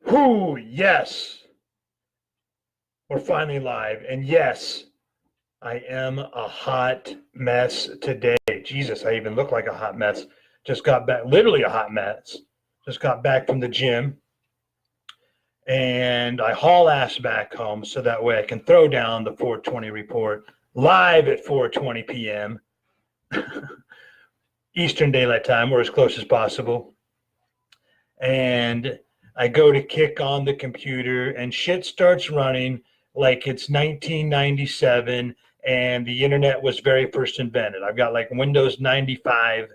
Whoo, yes. We're finally live. And yes, I am a hot mess today. Jesus, I even look like a hot mess. Just got back, literally a hot mess. Just got back from the gym. And I haul ass back home so that way I can throw down the 420 report live at 4:20 p.m. Eastern Daylight Time, or as close as possible. And I go to kick on the computer and shit starts running like it's 1997 and the internet was very first invented. I've got like Windows 95,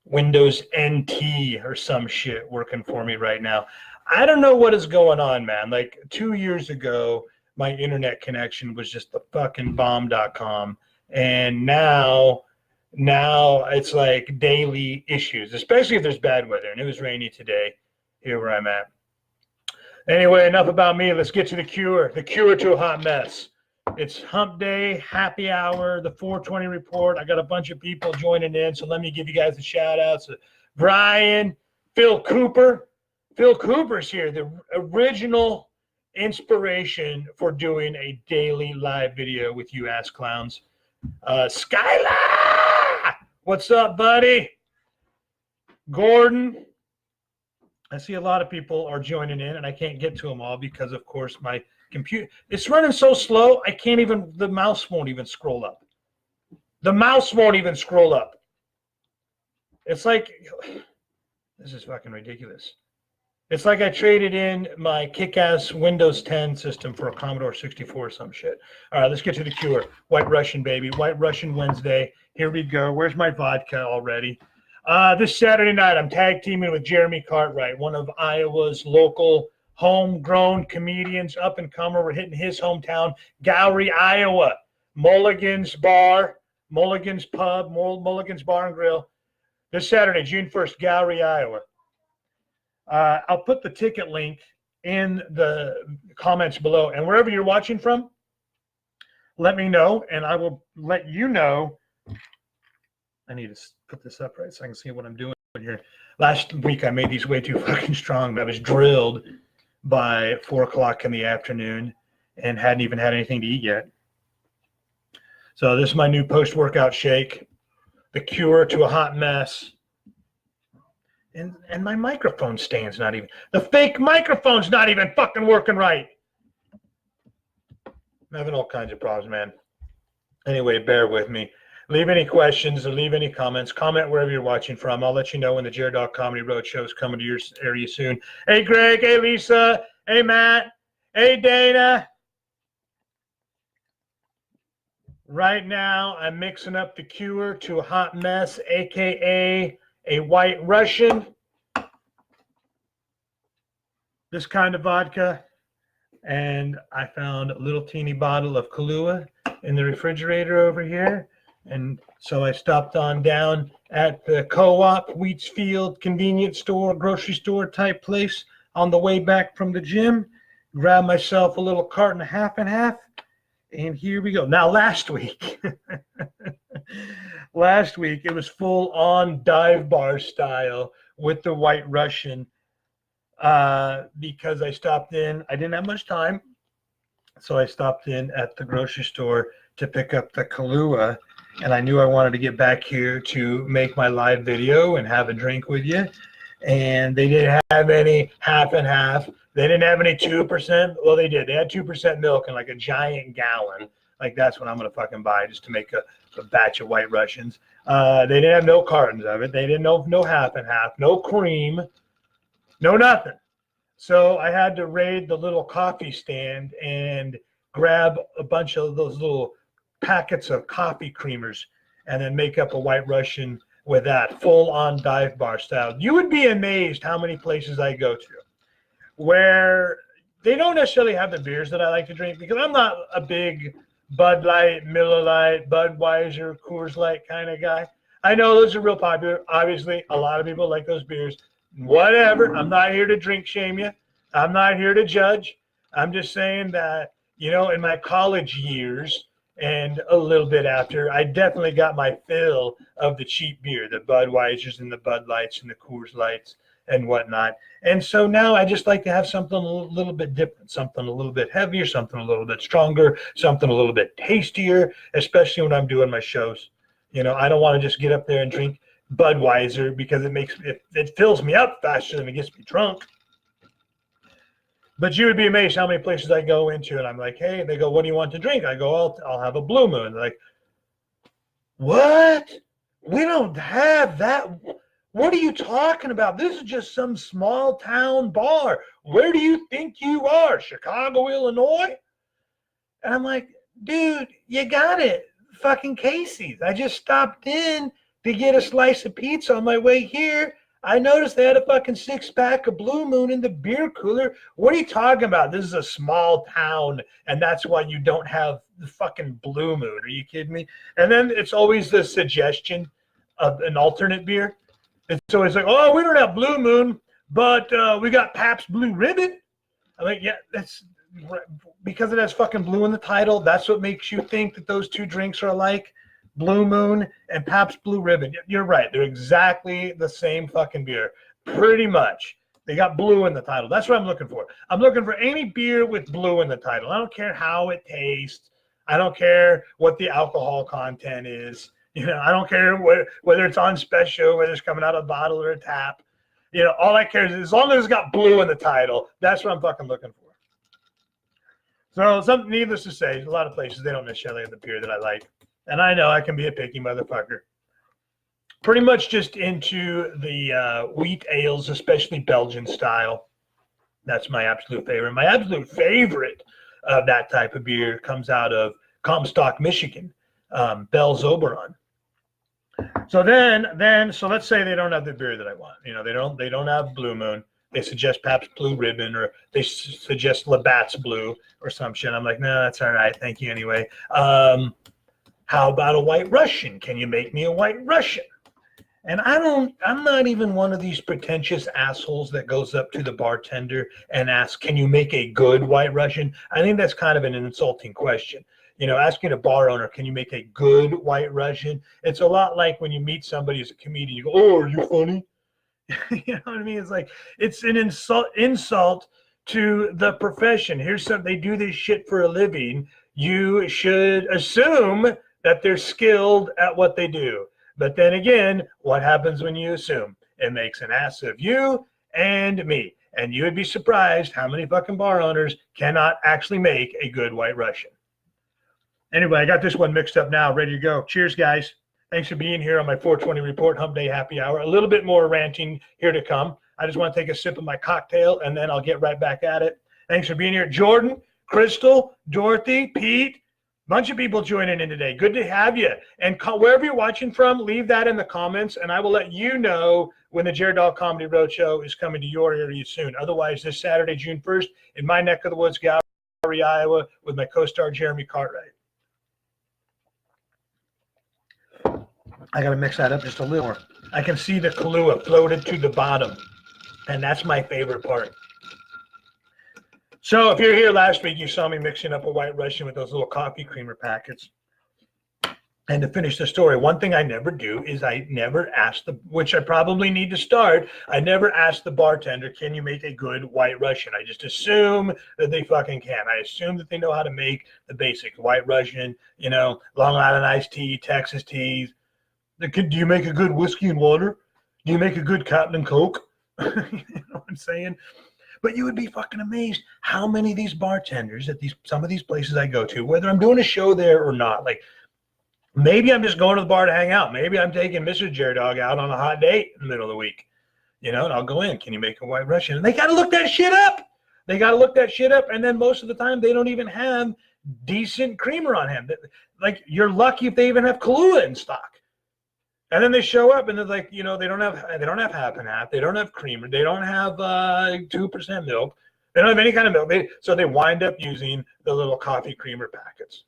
Windows NT or some shit working for me right now. I don't know what is going on, man. Like 2 years ago, my internet connection was just the fucking bomb.com. And now it's like daily issues, especially if there's bad weather. And it was rainy today here where I'm at. Anyway, enough about me. Let's get to the cure to a hot mess. It's hump day, happy hour, the 420 report. I got a bunch of people joining in, so let me give you guys a shout out. So Brian, Phil Cooper. Phil Cooper's here, the original inspiration for doing a daily live video with you ass clowns. Skylar, what's up, buddy? Gordon. I see a lot of people are joining in, and I can't get to them all because, of course, my computer, it's running so slow, I can't even, the mouse won't even scroll up. The mouse won't even scroll up. It's like, this is fucking ridiculous. It's like I traded in my kick-ass Windows 10 system for a Commodore 64 or some shit. All right, let's get to the cure. White Russian, baby. White Russian Wednesday. Here we go. Where's my vodka already? This Saturday night, I'm tag teaming with Jeremy Cartwright, one of Iowa's local homegrown comedians, up-and-comer. We're hitting his hometown, Gowrie, Iowa. Mulligan's Bar, Mulligan's Pub, Mulligan's Bar and Grill. This Saturday, June 1st, Gowrie, Iowa. I'll put the ticket link in the comments below. And wherever you're watching from, let me know, and I will let you know. I need to put this up right so I can see what I'm doing here. Last week, I made these way too fucking strong. I was drilled by 4 o'clock in the afternoon and hadn't even had anything to eat yet. So this is my new post-workout shake, the cure to a hot mess. And my microphone stand's not even, the fake microphone's not even fucking working right. I'm having all kinds of problems, man. Anyway, bear with me. Leave any questions or leave any comments. Comment wherever you're watching from. I'll let you know when the JerDog Comedy Roadshow is coming to your area soon. Hey, Greg. Hey, Lisa. Hey, Matt. Hey, Dana. Right now, I'm mixing up the cure to a hot mess, a.k.a. a White Russian, this kind of vodka, and I found a little teeny bottle of Kahlua in the refrigerator over here, and so I stopped on down at the Co-op, Wheatsfield convenience store, grocery store type place on the way back from the gym, grabbed myself a little carton of half and half, and here we go. Now, last week, it was full on dive bar style with the White Russian because I stopped in. I didn't have much time, so I stopped in at the grocery store to pick up the Kahlua, and I knew I wanted to get back here to make my live video and have a drink with you. And they didn't have any half and half. They didn't have any 2%. Well, they did. They had 2% milk in like a giant gallon. Like, that's what I'm going to fucking buy just to make a batch of White Russians. They didn't have no cartons of it. They didn't know no half and half, no cream, no nothing. So I had to raid the little coffee stand and grab a bunch of those little packets of coffee creamers and then make up a White Russian with that, full on dive bar style. You would be amazed how many places I go to where they don't necessarily have the beers that I like to drink, because I'm not a big Bud Light, Miller Lite, Budweiser, Coors Light kind of guy. I know those are real popular. Obviously, a lot of people like those beers. Whatever. I'm not here to drink shame you. I'm not here to judge. I'm just saying that, you know, in my college years and a little bit after, I definitely got my fill of the cheap beer, the Budweisers and the Bud Lights and the Coors Lights. and whatnot. And so now I just like to have something a little bit different, something a little bit heavier, something a little bit stronger, something a little bit tastier, especially when I'm doing my shows. You know, I don't want to just get up there and drink Budweiser because it fills me up faster than it gets me drunk. But you would be amazed how many places I go into and I'm like, hey, they go, what do you want to drink? I go, I'll have a Blue Moon. They're like, what? We don't have that. What are you talking about? This is just some small town bar. Where do you think you are? Chicago, Illinois? And I'm like, dude, you got it. Fucking Casey's. I just stopped in to get a slice of pizza on my way here. I noticed they had a fucking 6-pack of Blue Moon in the beer cooler. What are you talking about? This is a small town, and that's why you don't have the fucking Blue Moon. Are you kidding me? And then it's always the suggestion of an alternate beer. It's always like, oh, we don't have Blue Moon, but we got Pabst Blue Ribbon. I'm like, yeah, that's because it has fucking blue in the title. That's what makes you think that those two drinks are alike. Blue Moon and Pabst Blue Ribbon. You're right. They're exactly the same fucking beer. Pretty much. They got blue in the title. That's what I'm looking for. I'm looking for any beer with blue in the title. I don't care how it tastes. I don't care what the alcohol content is. You know, I don't care whether it's on special, whether it's coming out of a bottle or a tap. You know, all I care is as long as it's got blue in the title, that's what I'm fucking looking for. So, needless to say, a lot of places, they don't necessarily have the beer that I like. And I know I can be a picky motherfucker. Pretty much just into the wheat ales, especially Belgian style. That's my absolute favorite. My absolute favorite of that type of beer comes out of Comstock, Michigan, Bell's Oberon. So so let's say they don't have the beer that I want. You know, they don't have Blue Moon. They suggest Pabst Blue Ribbon, or they suggest Labatt's Blue or some shit. I'm like, no, that's all right. Thank you anyway. How about a White Russian? Can you make me a White Russian? And I'm not even one of these pretentious assholes that goes up to the bartender and asks, can you make a good White Russian? I think that's kind of an insulting question. You know, asking a bar owner, can you make a good White Russian? It's a lot like when you meet somebody as a comedian, you go, oh, are you funny? You know what I mean? It's like, it's an insult to the profession. They do this shit for a living. You should assume that they're skilled at what they do. But then again, what happens when you assume? It makes an ass of you and me. And you would be surprised how many fucking bar owners cannot actually make a good White Russian. Anyway, I got this one mixed up now, ready to go. Cheers, guys. Thanks for being here on my 420 Report Hump Day Happy Hour. A little bit more ranting here to come. I just want to take a sip of my cocktail, and then I'll get right back at it. Thanks for being here. Jordan, Crystal, Dorothy, Pete, bunch of people joining in today. Good to have you. And wherever you're watching from, leave that in the comments, and I will let you know when the JerDog Comedy Roadshow is coming to your area soon. Otherwise, this Saturday, June 1st, in my neck of the woods, Gallery, Iowa, with my co-star Jeremy Cartwright. I got to mix that up just a little more. I can see the Kahlua floated to the bottom, and that's my favorite part. So if you're here last week, you saw me mixing up a White Russian with those little coffee creamer packets. And to finish the story, one thing I never do is I never ask which I probably need to start, I never ask the bartender, can you make a good White Russian? I just assume that they fucking can. I assume that they know how to make the basics. White Russian, you know, Long Island iced tea, Texas teas. Do you make a good whiskey and water? Do you make a good Captain and Coke? You know what I'm saying? But you would be fucking amazed how many of these bartenders at some of these places I go to, whether I'm doing a show there or not, like maybe I'm just going to the bar to hang out. Maybe I'm taking Mr. JerDog out on a hot date in the middle of the week, you know, and I'll go in. Can you make a White Russian? And they got to look that shit up. And then most of the time they don't even have decent creamer on hand. Like, you're lucky if they even have Kahlua in stock. And then they show up and they're like, you know, they don't have half and half. They don't have creamer. They don't have 2% milk. They don't have any kind of milk. So they wind up using the little coffee creamer packets.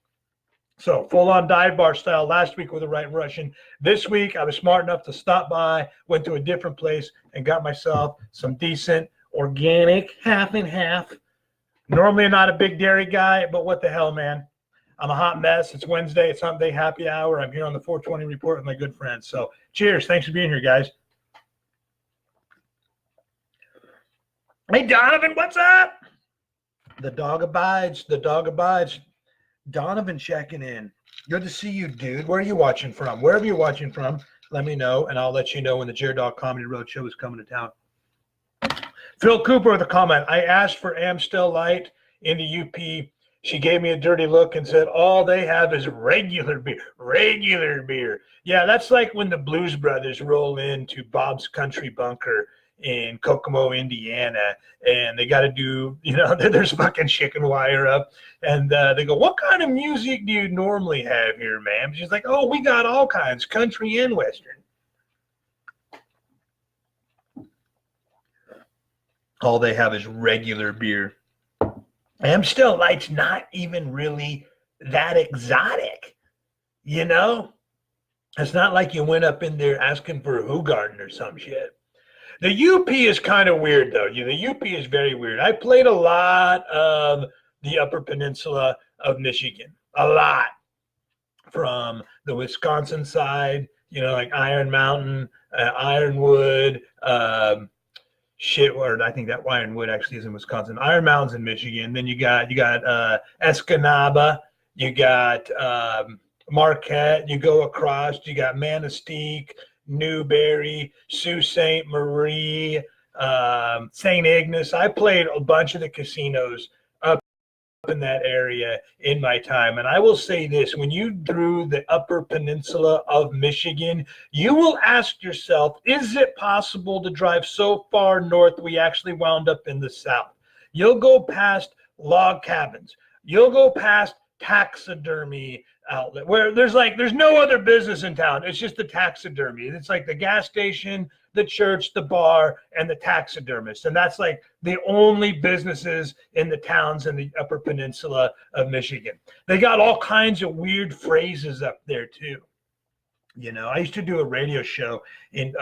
So full-on dive bar style last week with a White Russian. This week I was smart enough to stop by, went to a different place, and got myself some decent organic half and half. Normally not a big dairy guy, but what the hell, man. I'm a hot mess. It's Wednesday. It's Hump Day Happy Hour. I'm here on the 420 Report with my good friends. So cheers. Thanks for being here, guys. Hey, Donovan, what's up? The dog abides. The dog abides. Donovan checking in. Good to see you, dude. Where are you watching from? Wherever you're watching from, let me know, and I'll let you know when the JerDog Comedy Roadshow is coming to town. Phil Cooper with a comment. I asked for Amstel Light in the UP. She gave me a dirty look and said, all they have is regular beer. Regular beer. Yeah, that's like when the Blues Brothers roll into Bob's Country Bunker in Kokomo, Indiana, and they got to do, there's fucking chicken wire up. And they go, what kind of music do you normally have here, ma'am? She's like, oh, we got all kinds, country and Western. All they have is regular beer. Amstel Light's not even really that exotic, It's not like you went up in there asking for a Hoegaarden or some shit. The UP is kind of weird, though. The UP is very weird. I played a lot of the Upper Peninsula of Michigan, a lot, from the Wisconsin side, like Iron Mountain, Ironwood, or I think that Ironwood actually is in Wisconsin. Iron Mountain's in Michigan. Then you got Escanaba, you got Marquette. You go across, you got Manistee, Newberry, Sault Ste. Marie, St. Ignace. I played a bunch of the casinos up in that area in my time. And I will say this, when you drew the Upper Peninsula of Michigan, you will ask yourself, is it possible to drive so far north we actually wound up in the south? You'll go past log cabins. You'll go past taxidermy outlet where there's no other business in town. It's just the taxidermy. It's like the gas station, the church, the bar, and the taxidermist. And that's like the only businesses in the towns in the Upper Peninsula of Michigan. They got all kinds of weird phrases up there too. I used to do a radio show in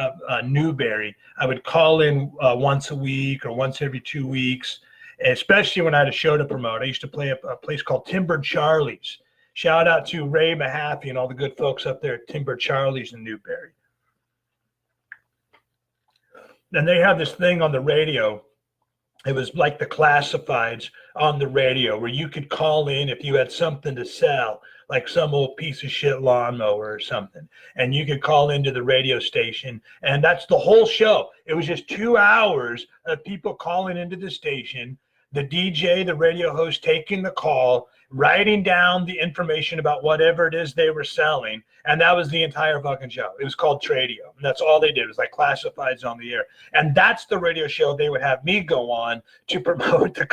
Newberry. I would call in once a week or once every 2 weeks, especially when I had a show to promote. I used to play a place called Timber Charlie's. Shout out to Ray Mahaffey and all the good folks up there at Timber Charlie's in Newberry. And they had this thing on the radio. It was like the classifieds on the radio where you could call in if you had something to sell, like some old piece of shit lawnmower or something. And you could call into the radio station. And that's the whole show. It was just 2 hours of people calling into the station, the DJ, the radio host taking the call, writing down the information about whatever it is they were selling. And that was the entire fucking show. It was called Tradio. And that's all they did. It was like classifieds on the air. And that's the radio show they would have me go on to promote the